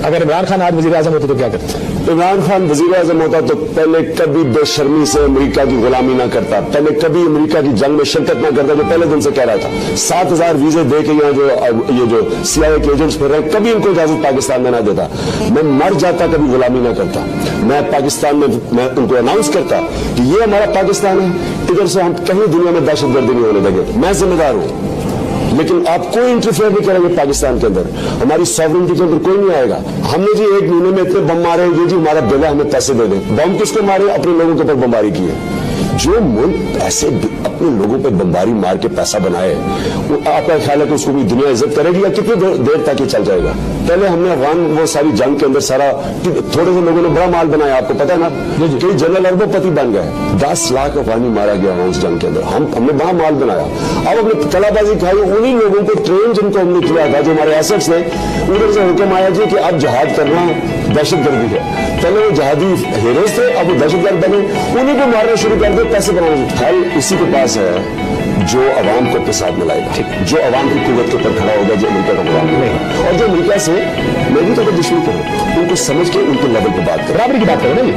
اگر عمران خان آج وزیر اعظم ہوتے تو کیا کرتے؟ عمران خان وزیر اعظم ہوتا تو پہلے کبھی بے شرمی سے امریکہ کی غلامی نہ کرتا، پہلے کبھی امریکہ کی جنگ میں شرکت نہ کرتا، جو پہلے دن سے کہہ رہا تھا 7,000 ویزے دے کے یہاں یہ جو CIA کے ایجنٹس پھر رہے ہیں، کبھی ان کو اجازت پاکستان میں نہ دیتا، میں مر جاتا کبھی غلامی نہ کرتا، میں پاکستان میں ان کو اناؤنس کرتا کہ یہ ہمارا پاکستان ہے، ادھر سے ہم کہیں دنیا میں دہشت گردی نہیں ہونے دیں گے، میں ذمہ دار ہوں، لیکن آپ کوئی انٹرفیئر نہیں کریں گے پاکستان کے اندر، ہماری سوورنٹی کے اندر کوئی نہیں آئے گا۔ ہم نے جی 1 مہینے میں اتنے بم مارے، یہ جی ہمارا بل ہے، ہمیں پیسے دے دیں۔ بم کس کو مارے؟ اپنے لوگوں کے اوپر بمباری کی ہے۔ جو ملک ایسے اپنے لوگوں پہ بمباری مار کے پیسہ بنائے، آپ کا خیال ہے کہ اس کو بھی دنیا عزت کرے گی یا کتنی دیر تک یہ چل جائے گا؟ پہلے ہم نے افغان وہ ساری جنگ کے اندر سارا تھوڑے سے لوگوں نے بڑا مال بنایا، آپ کو پتا ہے نا، کئی جنرل اربوں پتی بن گئے، 10 لاکھ افغانی مارا گیا وہاں اس جنگ کے اندر، ہم نے بڑا مال بنایا۔ اب اپنے کلا بازی کھائی انہی لوگوں کو ٹرین جن کو ہم نے کیا تھا، جو ہمارے ایسٹس نے، ادھر سے حکم آیا جی کہ اب جہاد کرنا دہشت گردی ہے۔ پہلے وہ جہادی ہیروز تھے، اب وہ دہشت گرد بنے، انہیں کو مارنا شروع کر دے، پیسے بنانے۔ حل اسی کے پاس ہے جو عوام کو اپنے ساتھ ملائے گا، جو عوام کی قوت کے اوپر کھڑا ہوگا، جو امریکہ کا غلام ہوگا، اور جو امریکہ سے میں بھی تو دشمنی کروں، ان کو سمجھ کے ان کے لیول پہ بات کریں، برابری کی بات کریں نا جی۔